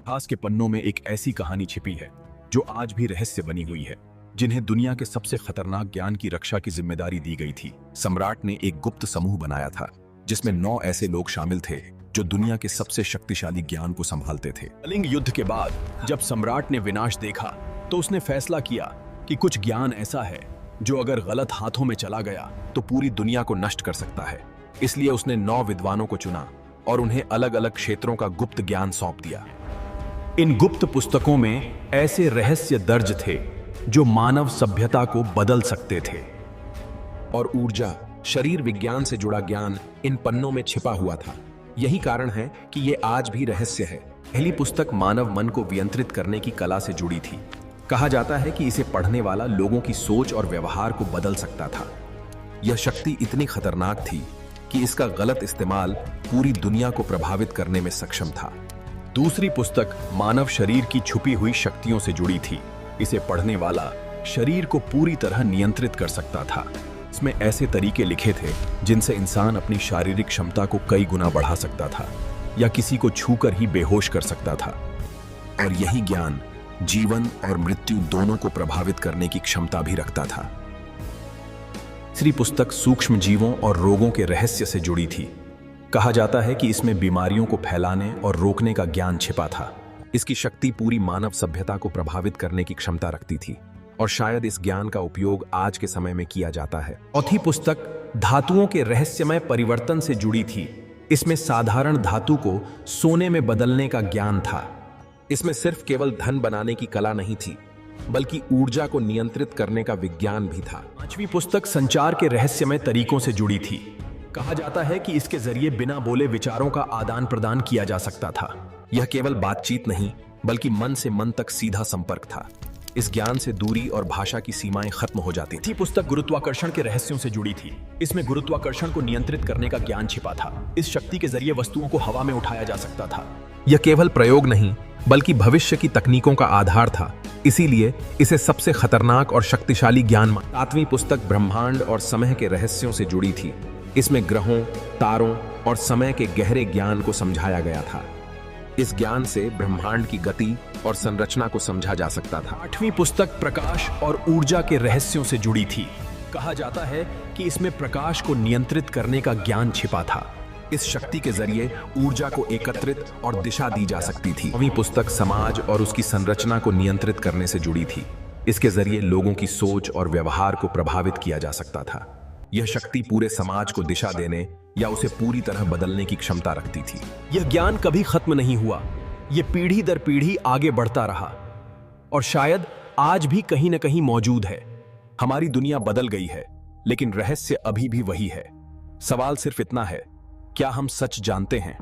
इतिहास के पन्नों में एक ऐसी कहानी छिपी है जो आज भी रहस्य बनी हुई है, जिन्हें दुनिया के सबसे खतरनाक ज्ञान की रक्षा की जिम्मेदारी दी गई थी। सम्राट ने एक गुप्त समूह बनाया था जिसमें 9 ऐसे लोग शामिल थे जो दुनिया के सबसे शक्तिशाली ज्ञान को संभालते थे। कलिंग युद्ध के बाद जब सम्राट ने विनाश देखा तो उसने फैसला किया कि कुछ ज्ञान ऐसा है जो अगर गलत हाथों में चला गया तो पूरी दुनिया को नष्ट कर सकता है। इसलिए उसने 9 विद्वानों को चुना और उन्हें अलग अलग क्षेत्रों का गुप्त ज्ञान सौंप दिया। इन गुप्त पुस्तकों में ऐसे रहस्य दर्ज थे जो मानव सभ्यता को बदल सकते थे। और ऊर्जा, शरीर विज्ञान से जुड़ा ज्ञान इन पन्नों में छिपा हुआ था। यही कारण है कि ये आज भी रहस्य है। पहली पुस्तक मानव मन को नियंत्रित करने की कला से जुड़ी थी। कहा जाता है कि इसे पढ़ने वाला लोगों की सोच और व्यवहार को बदल सकता था। यह शक्ति इतनी खतरनाक थी कि इसका गलत इस्तेमाल पूरी दुनिया को प्रभावित करने में सक्षम था। दूसरी पुस्तक मानव शरीर की छुपी हुई शक्तियों से जुड़ी थी। इसे पढ़ने वाला शरीर को पूरी तरह नियंत्रित कर सकता था। इसमें ऐसे तरीके लिखे थे जिनसे इंसान अपनी शारीरिक क्षमता को कई गुना बढ़ा सकता था या किसी को छूकर ही बेहोश कर सकता था। और यही ज्ञान जीवन और मृत्यु दोनों को प्रभावित करने की क्षमता भी रखता था। तीसरी पुस्तक सूक्ष्म जीवों और रोगों के रहस्य से जुड़ी थी। कहा जाता है कि इसमें बीमारियों को फैलाने और रोकने का ज्ञान छिपा था। इसकी शक्ति पूरी मानव सभ्यता को प्रभावित करने की क्षमता रखती थी और शायद इस ज्ञान का उपयोग आज के समय में किया जाता है। चौथी पुस्तक धातुओं के रहस्यमय परिवर्तन से जुड़ी थी। इसमें साधारण धातु को सोने में बदलने का ज्ञान था। इसमें सिर्फ केवल धन बनाने की कला नहीं थी, बल्कि ऊर्जा को नियंत्रित करने का विज्ञान भी था। पांचवी पुस्तक संचार के रहस्यमय तरीकों से जुड़ी थी। कहा जाता है कि इसके जरिए बिना बोले विचारों का आदान प्रदान किया जा सकता था। यह केवल बातचीत नहीं, बल्कि मन से मन तक सीधा संपर्क था। इस ज्ञान से दूरी और भाषा की सीमाएं खत्म हो जाती थी। पुस्तक गुरुत्वाकर्षण के रहस्यों से जुड़ी थी। इसमें गुरुत्वाकर्षण को नियंत्रित करने का ज्ञान छिपा था। इस शक्ति के जरिए वस्तुओं को हवा में उठाया जा सकता था। यह केवल प्रयोग नहीं, बल्कि भविष्य की तकनीकों का आधार था। इसीलिए इसे सबसे खतरनाक और शक्तिशाली ज्ञान माना। 7वीं पुस्तक ब्रह्मांड और समय के रहस्यों से जुड़ी थी। इसमें ग्रहों, तारों और समय के गहरे ज्ञान को समझाया गया था। इस ज्ञान से ब्रह्मांड की गति और संरचना को समझा जा सकता था। 8वीं पुस्तक प्रकाश और ऊर्जा के रहस्यों से जुड़ी थी। कहा जाता है कि इसमें प्रकाश को नियंत्रित करने का ज्ञान छिपा था। इस शक्ति के जरिए ऊर्जा को एकत्रित और दिशा दी जा सकती थी। 9वीं पुस्तक समाज और उसकी संरचना को नियंत्रित करने से जुड़ी थी। इसके जरिए लोगों की सोच और व्यवहार को प्रभावित किया जा सकता था। यह शक्ति पूरे समाज को दिशा देने या उसे पूरी तरह बदलने की क्षमता रखती थी। यह ज्ञान कभी खत्म नहीं हुआ। यह पीढ़ी दर पीढ़ी आगे बढ़ता रहा और शायद आज भी कहीं न कहीं मौजूद है। हमारी दुनिया बदल गई है, लेकिन रहस्य अभी भी वही है। सवाल सिर्फ इतना है, क्या हम सच जानते हैं?